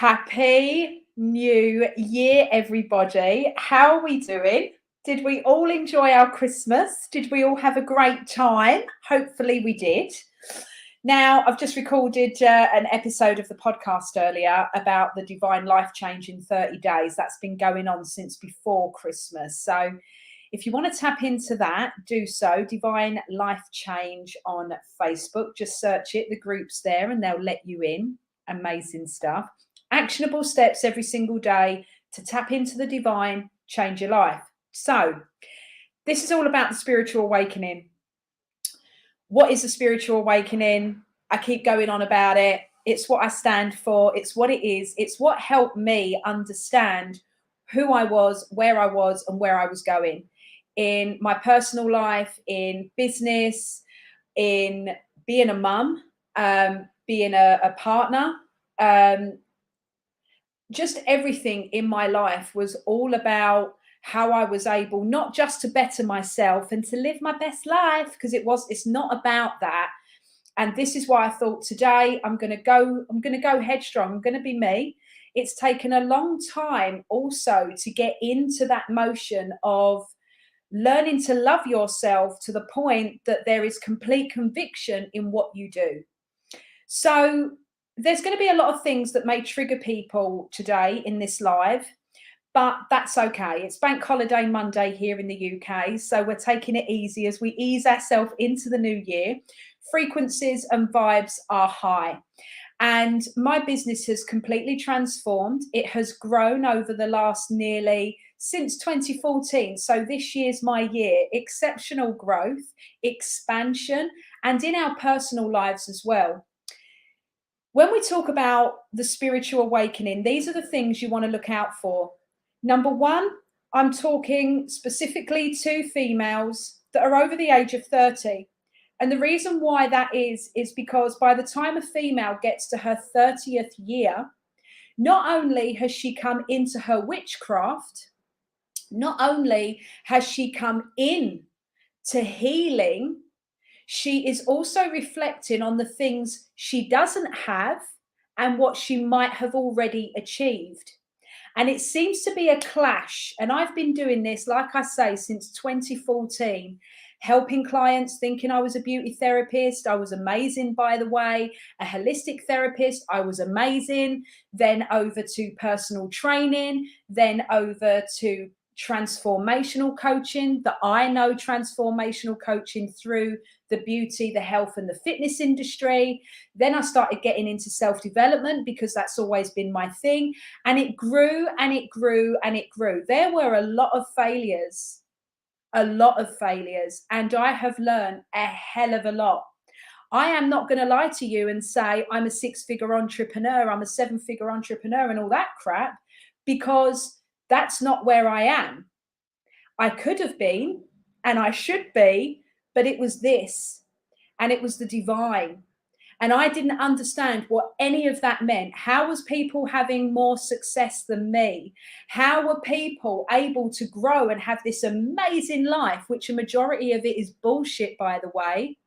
Happy New Year, everybody. How are we doing? Did we all enjoy our Christmas? Did we all have a great time? Hopefully we did. Now, I've just recorded an episode of the podcast earlier about the Divine Life Change in 30 days. That's been going on since before Christmas. So if you want to tap into that, do so. Divine Life Change on Facebook. Just search it. The group's there and they'll let you in. Amazing stuff. Actionable steps every single day to tap into the divine, change your life. So this is all about the spiritual awakening. What is a spiritual awakening? I keep going on about it. It's what I stand for. It's what it is. It's what helped me understand who I was, where I was, and where I was going in my personal life, in business, in being a mum, being a partner. Just everything in my life was all about how I was able not just to better myself and to live my best life, because it's not about that. And this is why I thought today I'm going to go headstrong. I'm going to be me. It's taken a long time also to get into that motion of learning to love yourself to the point that there is complete conviction in what you do. So there's going to be a lot of things that may trigger people today in this live, but that's okay. It's Bank Holiday Monday here in the UK, so we're taking it easy as we ease ourselves into the new year. Frequencies and vibes are high. And my business has completely transformed. It has grown over the last since 2014. So this year's my year. Exceptional growth, expansion, and in our personal lives as well. When we talk about the spiritual awakening, these are the things you want to look out for. Number one, I'm talking specifically to females that are over the age of 30. And the reason why that is because by the time a female gets to her 30th year, not only has she come into her witchcraft, not only has she come in to healing, she is also reflecting on the things she doesn't have and what she might have already achieved. And it seems to be a clash. And I've been doing this, like I say, since 2014, helping clients thinking I was a beauty therapist. I was amazing, by the way, a holistic therapist. I was amazing. Then over to personal training, then over to transformational coaching, that I know transformational coaching through the beauty, the health and the fitness industry. Then I started getting into self-development because that's always been my thing. And it grew and it grew and it grew. There were a lot of failures, and I have learned a hell of a lot. I am not going to lie to you and say I'm a 6-figure entrepreneur, I'm a 7-figure entrepreneur and all that crap, because that's not where I am. I could have been and I should be, but it was this, and it was the divine. And I didn't understand what any of that meant. How was people having more success than me? How were people able to grow and have this amazing life, which a majority of it is bullshit, by the way.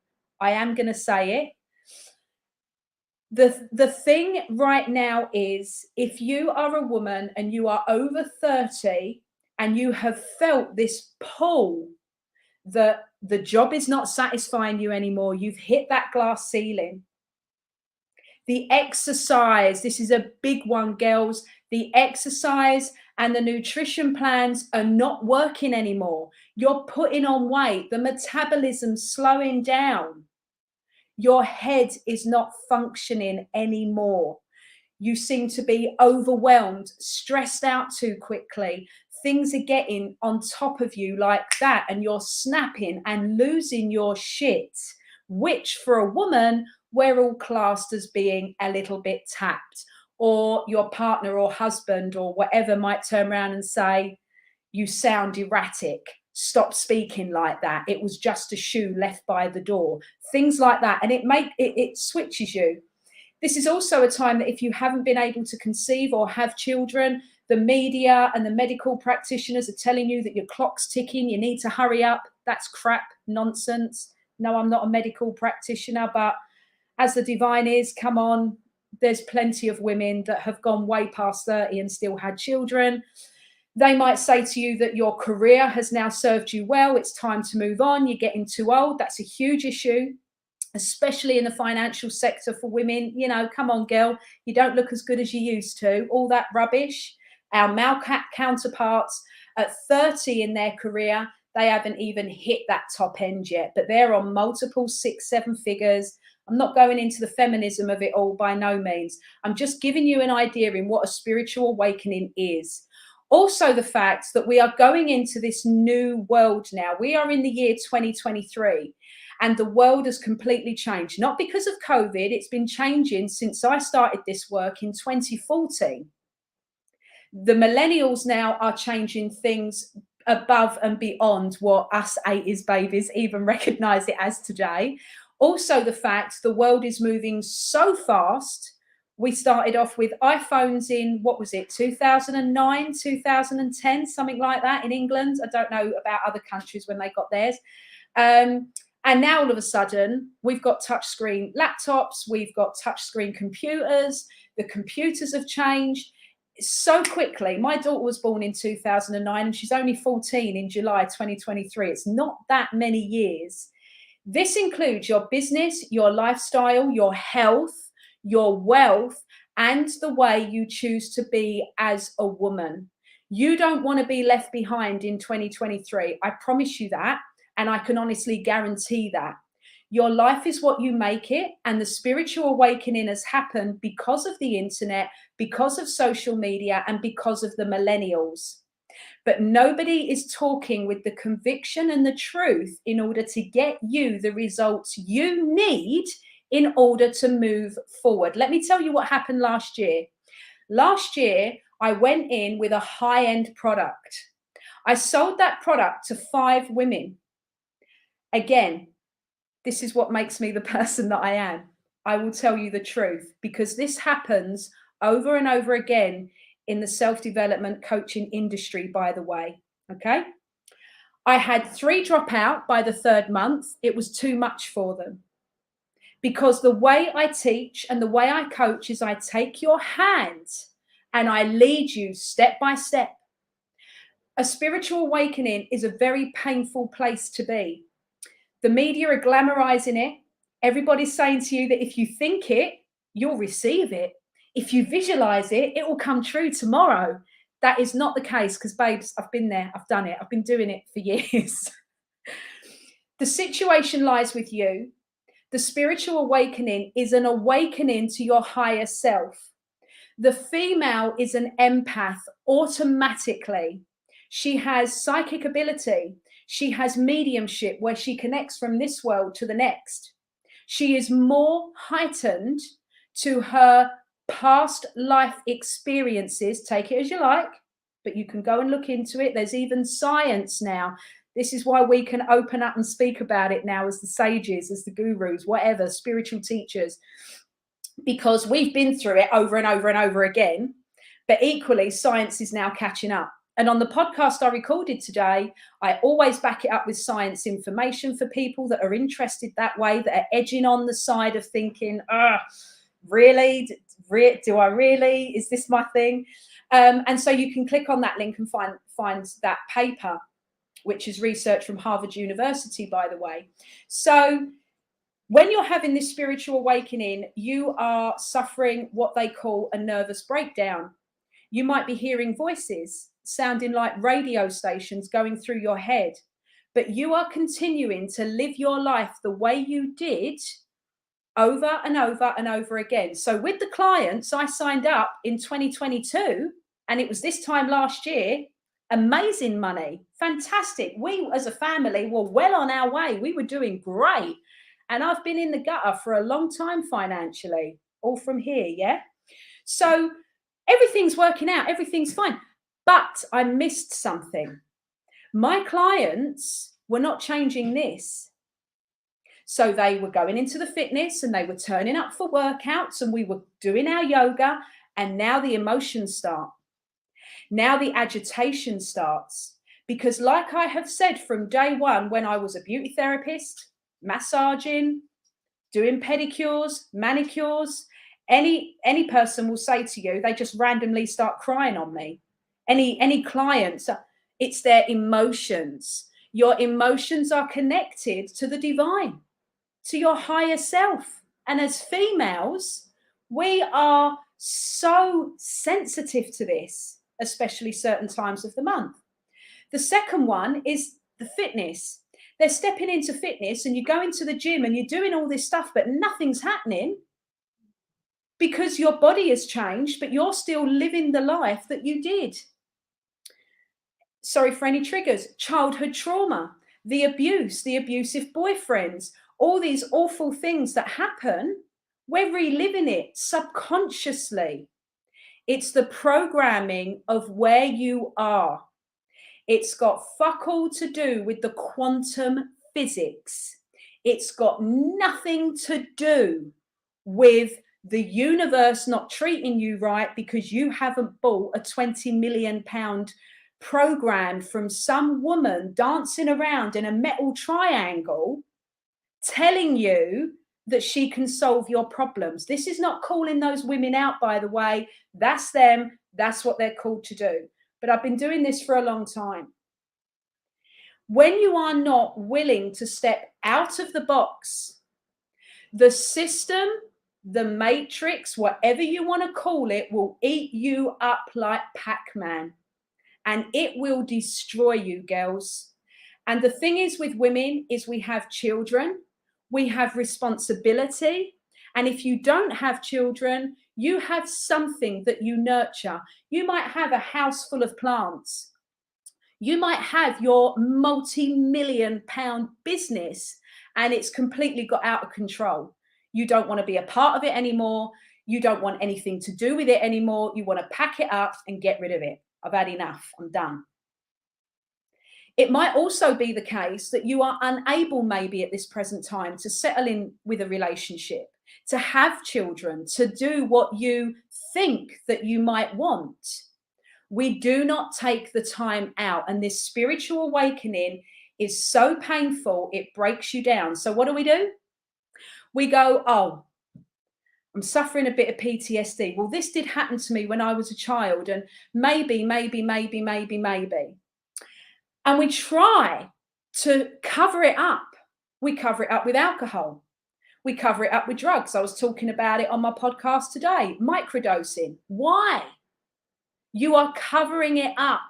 I am going to say it. The thing right now is, if you are a woman and you are over 30 and you have felt this pull that the job is not satisfying you anymore, you've hit that glass ceiling. The exercise, this is a big one, girls. The exercise and the nutrition plans are not working anymore. You're putting on weight, the metabolism's slowing down. Your head is not functioning anymore. You seem to be overwhelmed, stressed out too quickly. Things are getting on top of you like that, and you're snapping and losing your shit, which for a woman, we're all classed as being a little bit tapped. Or your partner or husband or whatever might turn around and say, you sound erratic. Stop speaking like that. It was just a shoe left by the door. Things like that. And it switches you. This is also a time that if you haven't been able to conceive or have children, the media and the medical practitioners are telling you that your clock's ticking, you need to hurry up. That's crap, nonsense. No, I'm not a medical practitioner, but as the divine is, come on, there's plenty of women that have gone way past 30 and still had children. They might say to you that your career has now served you well. It's time to move on. You're getting too old. That's a huge issue, especially in the financial sector for women. You know, come on, girl, you don't look as good as you used to. All that rubbish. Our male counterparts at 30 in their career, they haven't even hit that top end yet, but they're on multiple 6, 7 figures. I'm not going into the feminism of it all, by no means. I'm just giving you an idea in what a spiritual awakening is. Also, the fact that we are going into this new world now. We are in the year 2023, and the world has completely changed. Not because of COVID, it's been changing since I started this work in 2014. The millennials now are changing things above and beyond what us 80s babies even recognize it as today. Also, the fact the world is moving so fast. We started off with iPhones in, what was it, 2009, 2010, something like that in England. I don't know about other countries when they got theirs. And now all of a sudden, we've got touchscreen laptops, we've got touchscreen computers, the computers have changed so quickly. My daughter was born in 2009 and she's only 14 in July 2023. It's not that many years. This includes your business, your lifestyle, your health, your wealth, and the way you choose to be as a woman. You don't want to be left behind in 2023. I promise you that. And I can honestly guarantee that. Your life is what you make it. And the spiritual awakening has happened because of the internet, because of social media, and because of the millennials. But nobody is talking with the conviction and the truth in order to get you the results you need in order to move forward. Let me tell you what happened last year. Last year, I went in with a high-end product. I sold that product to 5 women. Again, this is what makes me the person that I am. I will tell you the truth, because this happens over and over again in the self-development coaching industry, by the way. Okay. I had 3 drop out by the 3rd month. It was too much for them. Because the way I teach and the way I coach is I take your hand and I lead you step by step. A spiritual awakening is a very painful place to be. The media are glamorizing it. Everybody's saying to you that if you think it, you'll receive it. If you visualize it, it will come true tomorrow. That is not the case, because, babes, I've been there. I've done it. I've been doing it for years. The situation lies with you. The spiritual awakening is an awakening to your higher self. The female is an empath automatically. She has psychic ability. She has mediumship, where she connects from this world to the next. She is more heightened to her past life experiences. Take it as you like, but you can go and look into it. There's even science now. This is why we can open up and speak about it now as the sages, as the gurus, whatever, spiritual teachers, because we've been through it over and over and over again. But equally, science is now catching up. And on the podcast I recorded today, I always back it up with science information for people that are interested that way, that are edging on the side of thinking, really? Do I really? Is this my thing? And so you can click on that link and find that paper, which is research from Harvard University, by the way. So when you're having this spiritual awakening, you are suffering what they call a nervous breakdown. You might be hearing voices sounding like radio stations going through your head, but you are continuing to live your life the way you did over and over and over again. So with the clients I signed up in 2022, and it was this time last year, amazing money, fantastic. We as a family were well on our way. We were doing great. And I've been in the gutter for a long time financially, all from here, yeah? So everything's working out, everything's fine. But I missed something. My clients were not changing this. So they were going into the fitness and they were turning up for workouts and we were doing our yoga, and now the emotions start. Now the agitation starts. Because like I have said from day one, when I was a beauty therapist, massaging, doing pedicures, manicures, Any person will say to you, they just randomly start crying on me. Any clients, it's their emotions. Your emotions are connected to the divine, to your higher self. And as females, we are so sensitive to this, especially certain times of the month. The second one is the fitness. They're stepping into fitness and you go into the gym and you're doing all this stuff, but nothing's happening because your body has changed, but you're still living the life that you did. Sorry for any triggers. Childhood trauma, the abuse, the abusive boyfriends, all these awful things that happen, we're reliving it subconsciously. It's the programming of where you are. It's got fuck all to do with the quantum physics. It's got nothing to do with the universe not treating you right because you haven't bought a £20 million program from some woman dancing around in a metal triangle telling you that she can solve your problems. This is not calling those women out, by the way. That's them. That's what they're called to do. But I've been doing this for a long time. When you are not willing to step out of the box, the system, the matrix, whatever you want to call it, will eat you up like Pac-Man. And it will destroy you, girls. And the thing is with women is we have children, we have responsibility. And if you don't have children, you have something that you nurture. You might have a house full of plants. You might have your multi-million pound business and it's completely got out of control. You don't want to be a part of it anymore. You don't want anything to do with it anymore. You want to pack it up and get rid of it. I've had enough. I'm done. It might also be the case that you are unable maybe at this present time to settle in with a relationship, to have children, to do what you think that you might want. We do not take the time out, and this spiritual awakening is so painful, it breaks you down. So what do? We go, oh, I'm suffering a bit of PTSD. Well, this did happen to me when I was a child, and maybe. And we try to cover it up. We cover it up with alcohol. We cover it up with drugs. I was talking about it on my podcast today, microdosing. Why? You are covering it up.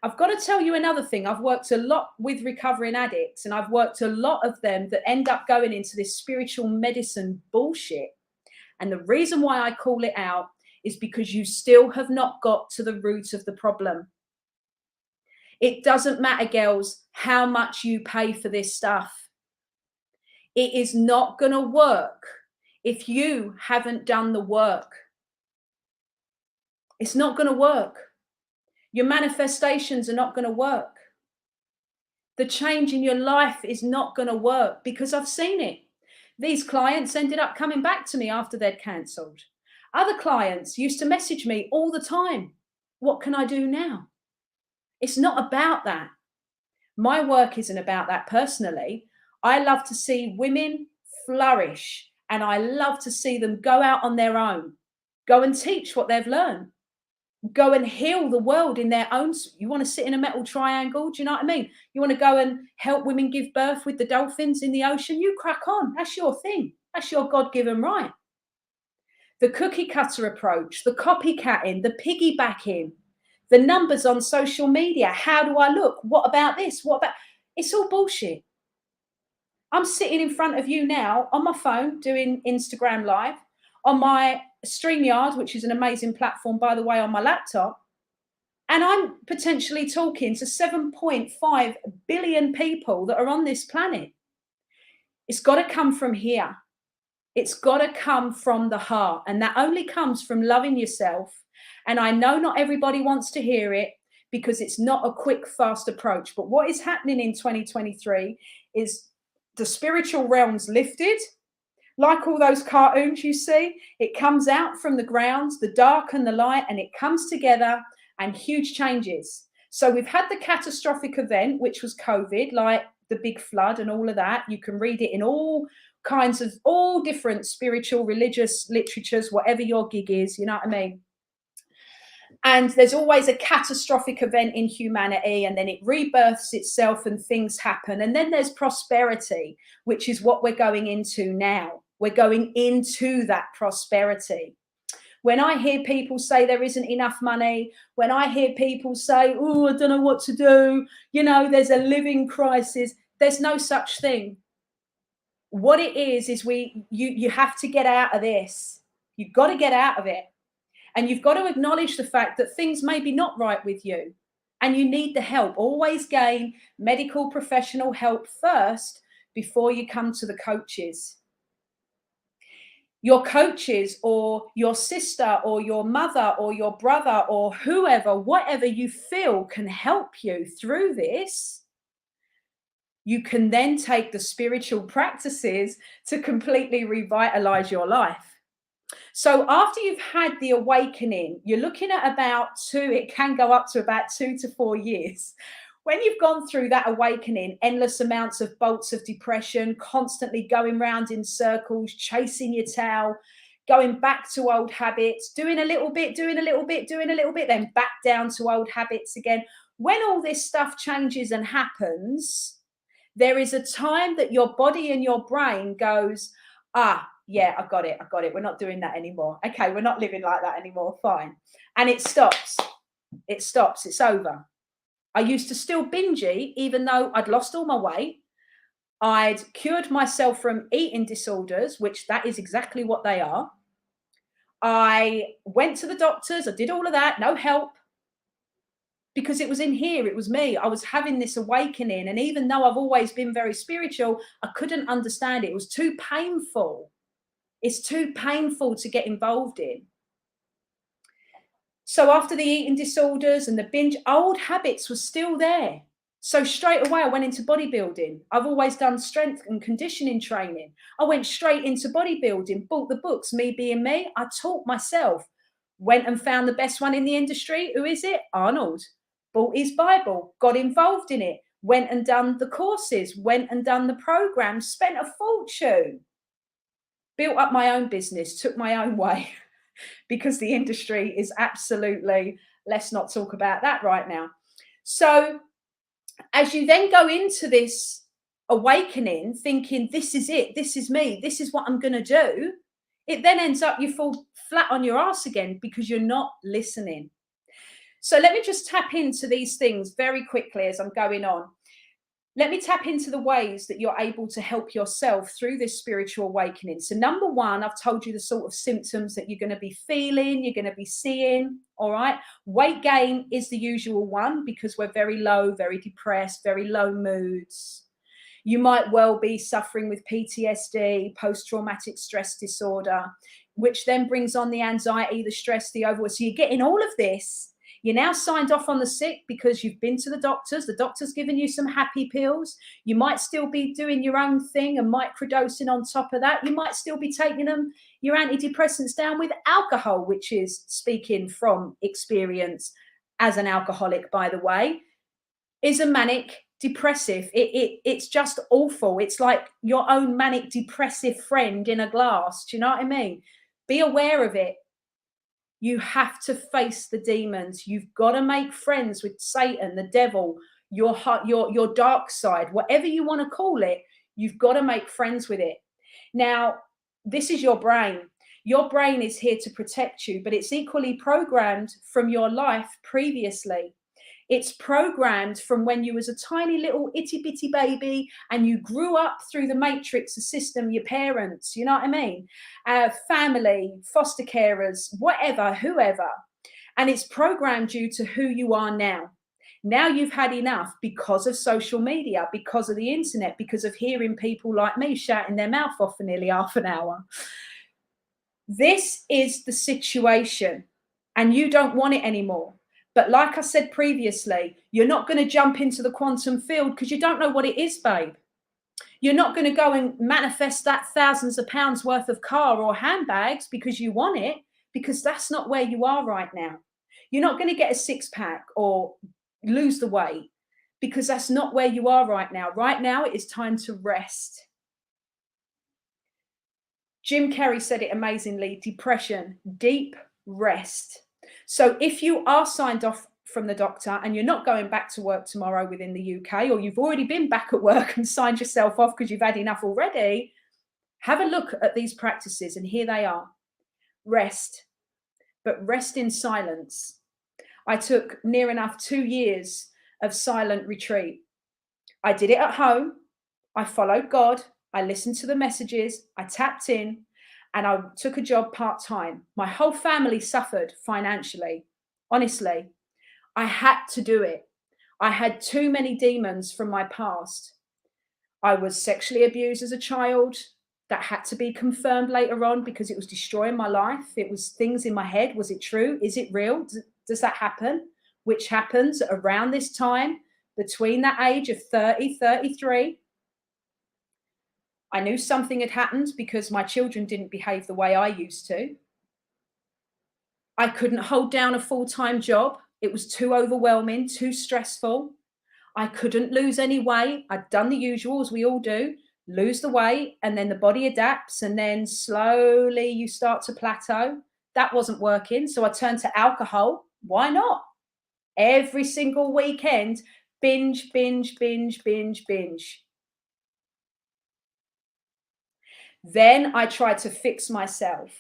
I've got to tell you another thing. I've worked a lot with recovering addicts, and I've worked a lot of them that end up going into this spiritual medicine bullshit. And the reason why I call it out is because you still have not got to the root of the problem. It doesn't matter, girls, how much you pay for this stuff. It is not going to work if you haven't done the work. It's not going to work. Your manifestations are not going to work. The change in your life is not going to work because I've seen it. These clients ended up coming back to me after they'd cancelled. Other clients used to message me all the time. What can I do now? It's not about that. My work isn't about that personally. I love to see women flourish, and I love to see them go out on their own, go and teach what they've learned, go and heal the world in their own. You want to sit in a metal triangle? Do you know what I mean? You want to go and help women give birth with the dolphins in the ocean? You crack on. That's your thing. That's your God-given right. The cookie cutter approach, the copycatting, the piggybacking, the numbers on social media. How do I look? What about this? What about? It's all bullshit. I'm sitting in front of you now on my phone doing Instagram Live, on my StreamYard, which is an amazing platform, by the way, on my laptop. And I'm potentially talking to 7.5 billion people that are on this planet. It's got to come from here. It's got to come from the heart. And that only comes from loving yourself. And I know not everybody wants to hear it because it's not a quick, fast approach. But what is happening in 2023 is the spiritual realms lifted. Like all those cartoons you see, it comes out from the grounds, the dark and the light, and it comes together and huge changes. So we've had the catastrophic event, which was COVID, like the big flood and all of that. You can read it in all kinds of all different spiritual, religious literatures, whatever your gig is, you know what I mean? And there's always a catastrophic event in humanity, and then it rebirths itself and things happen. And then there's prosperity, which is what we're going into now. We're going into that prosperity. When I hear people say there isn't enough money, when I hear people say, oh, I don't know what to do, you know, there's a living crisis, there's no such thing. What it is you have to get out of this. You've got to get out of it. And you've got to acknowledge the fact that things may be not right with you and you need the help. Always gain medical professional help first before you come to the coaches. Your coaches or your sister or your mother or your brother or whoever, whatever you feel can help you through this, you can then take the spiritual practices to completely revitalize your life. So after you've had the awakening, you're looking at it can go up to about 2 to 4 years. When you've gone through that awakening, endless amounts of bolts of depression, constantly going round in circles, chasing your tail, going back to old habits, doing a little bit, then back down to old habits again. When all this stuff changes and happens, there is a time that your body and your brain goes, yeah, I got it. We're not doing that anymore. Okay, we're not living like that anymore. Fine. And it stops. It's over. I used to still binge eat, even though I'd lost all my weight. I'd cured myself from eating disorders, which that is exactly what they are. I went to the doctors. I did all of that. No help. Because it was in here. It was me. I was having this awakening. And even though I've always been very spiritual, I couldn't understand it. It was too painful. It's too painful to get involved in. So after the eating disorders and the binge, old habits were still there. So straight away, I went into bodybuilding. I've always done strength and conditioning training. I went straight into bodybuilding, bought the books, Me Being Me. I taught myself, went and found the best one in the industry. Who is it? Arnold. Bought his Bible, got involved in it, went and done the courses, went and done the programs, spent a fortune. Built up my own business, took my own way, because the industry is absolutely, let's not talk about that right now. So as you then go into this awakening, thinking, this is it, this is me, this is what I'm going to do, it then ends up you fall flat on your ass again because you're not listening. So let me just tap into these things very quickly as I'm going on. Let me tap into the ways that you're able to help yourself through this spiritual awakening. So number one, I've told you the sort of symptoms that you're going to be feeling, you're going to be seeing, all right? Weight gain is the usual one because we're very low, very depressed, very low moods. You might well be suffering with PTSD, post-traumatic stress disorder, which then brings on the anxiety, the stress, the overwhelm. So you're getting all of this. You're now signed off on the sick because you've been to the doctor's given you some happy pills. You might still be doing your own thing and microdosing on top of that. You might still be taking your antidepressants down with alcohol, which is, speaking from experience as an alcoholic, by the way, is a manic depressive. It's just awful. It's like your own manic depressive friend in a glass. Do you know what I mean? Be aware of it. You have to face the demons. You've got to make friends with Satan, the devil, your heart, your dark side, whatever you want to call it. You've got to make friends with it. Now, this is your brain. Your brain is here to protect you, but it's equally programmed from your life previously. It's programmed from when you was a tiny little itty bitty baby and you grew up through the matrix, the system, your parents, you know what I mean? Family, foster carers, whatever, whoever. And it's programmed you to who you are now. Now you've had enough because of social media, because of the internet, because of hearing people like me shouting their mouth off for nearly half an hour. This is the situation and you don't want it anymore. But like I said previously, you're not going to jump into the quantum field because you don't know what it is, babe. You're not going to go and manifest that thousands of pounds worth of car or handbags because you want it, because that's not where you are right now. You're not going to get a six-pack or lose the weight because that's not where you are right now. Right now, it is time to rest. Jim Carrey said it amazingly: depression, deep rest. So if you are signed off from the doctor and you're not going back to work tomorrow within the UK, or you've already been back at work and signed yourself off because you've had enough already, have a look at these practices, and here they are. Rest, but rest in silence. I took near enough 2 years of silent retreat. I did it at home. I followed God. I listened to the messages. I tapped in, and I took a job part-time. My whole family suffered financially. Honestly, I had to do it. I had too many demons from my past. I was sexually abused as a child. That had to be confirmed later on because it was destroying my life. It was things in my head. Was it true? Is it real? Does that happen? Which happens around this time, between that age of 30, 33. I knew something had happened because my children didn't behave the way I used to. I couldn't hold down a full-time job. It was too overwhelming, too stressful. I couldn't lose any weight. I'd done the usual, as we all do, lose the weight, and then the body adapts, and then slowly you start to plateau. That wasn't working. So I turned to alcohol. Why not? Every single weekend, binge, binge, binge, binge, binge. Then I tried to fix myself.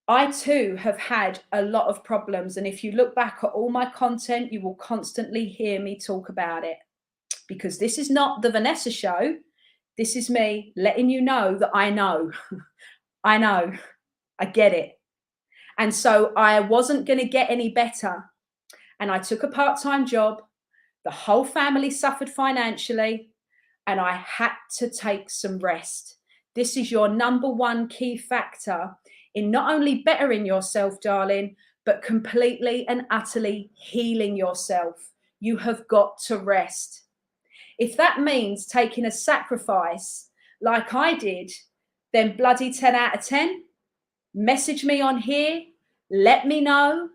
I too have had a lot of problems. And if you look back at all my content, you will constantly hear me talk about it, because this is not the Vanessa show. This is me letting you know that I know. I know. I get it. And so I wasn't going to get any better. And I took a part-time job. The whole family suffered financially, and I had to take some rest. This is your number one key factor in not only bettering yourself, darling, but completely and utterly healing yourself. You have got to rest. If that means taking a sacrifice like I did, then bloody 10 out of 10. Message me on here. Let me know.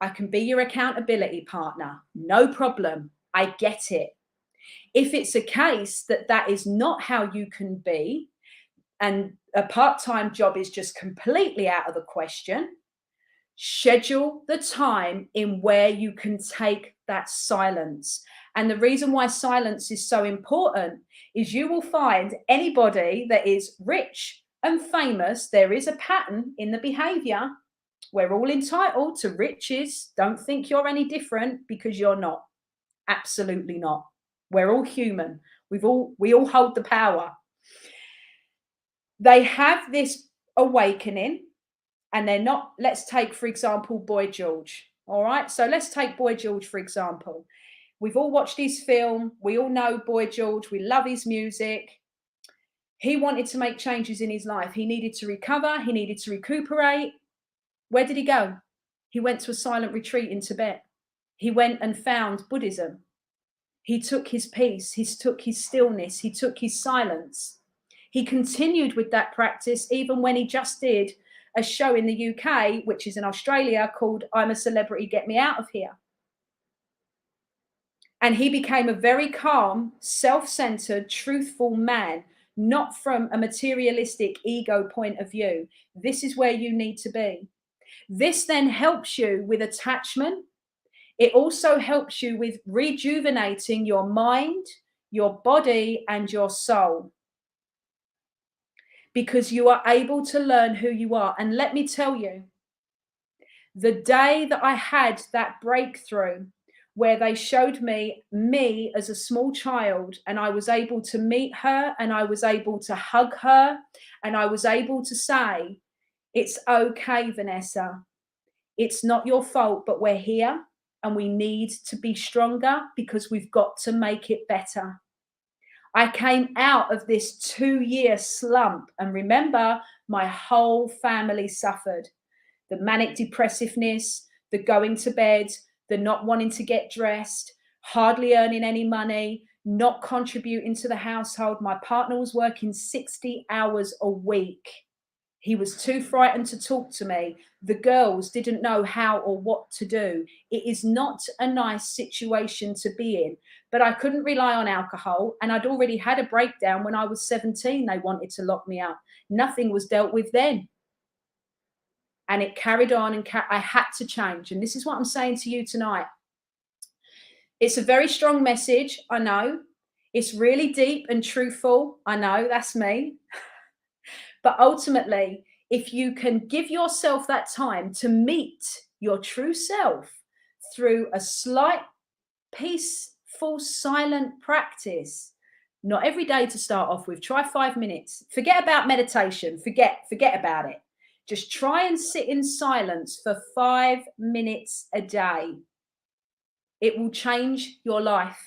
I can be your accountability partner. No problem. I get it. If it's a case that that is not how you can be, and a part-time job is just completely out of the question, schedule the time in where you can take that silence. And the reason why silence is so important is you will find anybody that is rich and famous, there is a pattern in the behavior. We're all entitled to riches. Don't think you're any different, because you're not. Absolutely not. We're all human. We all hold the power. They have this awakening, and they're not, let's take, for example, Boy George. All right. So let's take Boy George, for example. We've all watched his film. We all know Boy George. We love his music. He wanted to make changes in his life. He needed to recover. He needed to recuperate. Where did he go? He went to a silent retreat in Tibet. He went and found Buddhism. He took his peace. He took his stillness. He took his silence. He continued with that practice even when he just did a show in the UK, which is in Australia, called I'm a Celebrity, Get Me Out of Here. And he became a very calm, self-centered, truthful man, not from a materialistic ego point of view. This is where you need to be. This then helps you with attachment. It also helps you with rejuvenating your mind, your body, and your soul, because you are able to learn who you are. And let me tell you, the day that I had that breakthrough where they showed me as a small child, and I was able to meet her, and I was able to hug her, and I was able to say, it's okay, Vanessa. It's not your fault, but we're here and we need to be stronger because we've got to make it better. I came out of this 2-year slump, and remember, my whole family suffered. The manic depressiveness, the going to bed, the not wanting to get dressed, hardly earning any money, not contributing to the household. My partner was working 60 hours a week. He was too frightened to talk to me. The girls didn't know how or what to do. It is not a nice situation to be in. But I couldn't rely on alcohol, and I'd already had a breakdown when I was 17. They wanted to lock me up. Nothing was dealt with then. And it carried on, and I had to change. And this is what I'm saying to you tonight. It's a very strong message, I know. It's really deep and truthful, I know, that's me. But ultimately, if you can give yourself that time to meet your true self through a slight, peaceful, silent practice, not every day to start off with, try 5 minutes. Forget about meditation, forget about it. Just try and sit in silence for 5 minutes a day. It will change your life.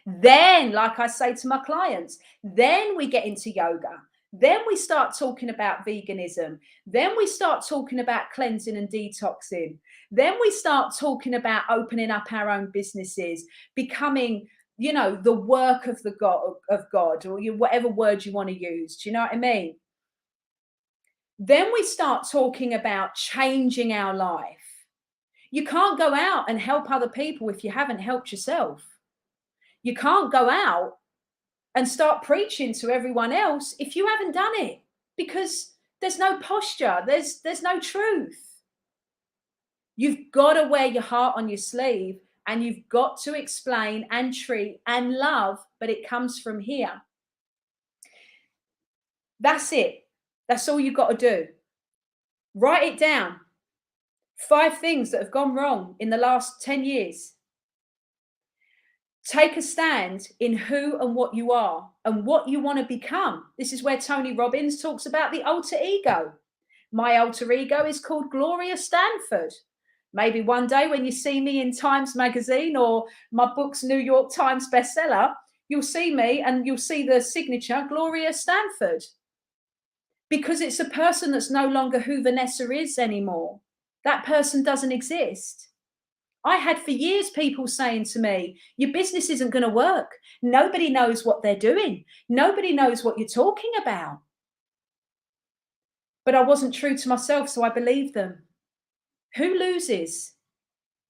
Then, like I say to my clients, then we get into yoga. Then we start talking about veganism. Then we start talking about cleansing and detoxing. Then we start talking about opening up our own businesses, becoming, you know, the work of the God, or whatever word you want to use. Do you know what I mean? Then we start talking about changing our life. You can't go out and help other people if you haven't helped yourself. You can't go out and start preaching to everyone else if you haven't done it, because there's no posture, there's no truth. You've got to wear your heart on your sleeve, and you've got to explain and treat and love, but it comes from here. That's it. That's all you've got to do. Write it down. 5 things that have gone wrong in the last 10 years. Take a stand in who and what you are and what you want to become. This is where Tony Robbins talks about the alter ego. My alter ego is called Gloria Stanford. Maybe one day when you see me in Times Magazine or my book's New York Times bestseller, you'll see me and you'll see the signature Gloria Stanford. Because it's a person that's no longer who Vanessa is anymore. That person doesn't exist. I had for years people saying to me, your business isn't going to work. Nobody knows what they're doing. Nobody knows what you're talking about. But I wasn't true to myself, so I believed them. Who loses?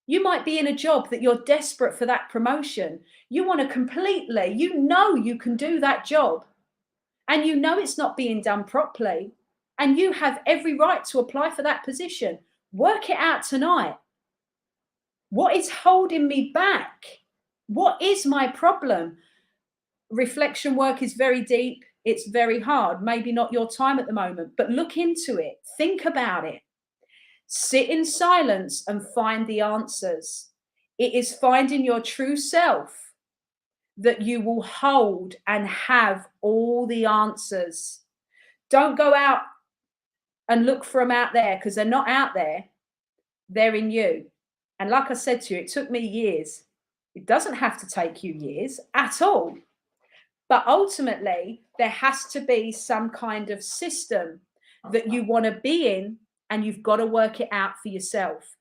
You might be in a job that you're desperate for that promotion. You want to completely, you know you can do that job. And you know it's not being done properly. And you have every right to apply for that position. Work it out tonight. What is holding me back? What is my problem? Reflection work is very deep. It's very hard. Maybe not your time at the moment, but look into it. Think about it. Sit in silence and find the answers. It is finding your true self that you will hold and have all the answers. Don't go out and look for them out there, because they're not out there. They're in you. And like I said to you, it took me years. It doesn't have to take you years at all. But ultimately, there has to be some kind of system that you want to be in, and you've got to work it out for yourself.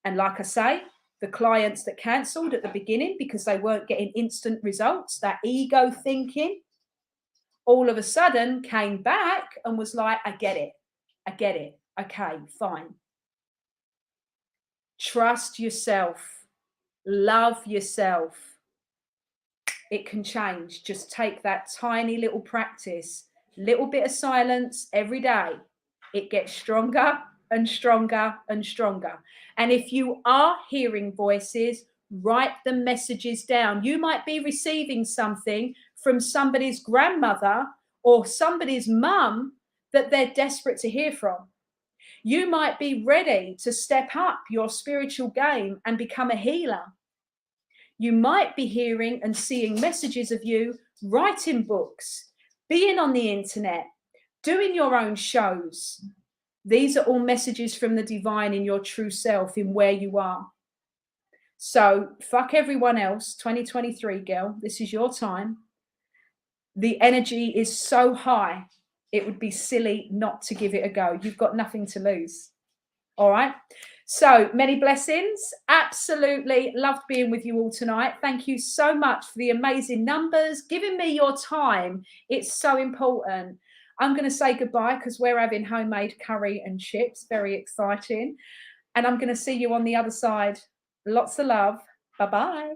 And like I say, the clients that cancelled at the beginning because they weren't getting instant results, that ego thinking, all of a sudden came back and was like, I get it. I get it. Okay, fine. Trust yourself. Love yourself. It can change. Just take that tiny little practice, little bit of silence every day. It gets stronger and stronger and stronger. And if you are hearing voices, write the messages down. You might be receiving something from somebody's grandmother or somebody's mum that they're desperate to hear from. You might be ready to step up your spiritual game and become a healer. You might be hearing and seeing messages of you writing books, being on the internet, doing your own shows. These are all messages from the divine in your true self, in where you are. So fuck everyone else. 2023, girl, this is your time. The energy is so high. It would be silly not to give it a go. You've got nothing to lose. All right. So many blessings. Absolutely loved being with you all tonight. Thank you so much for the amazing numbers, giving me your time. It's so important. I'm going to say goodbye because we're having homemade curry and chips. Very exciting. And I'm going to see you on the other side. Lots of love. Bye bye.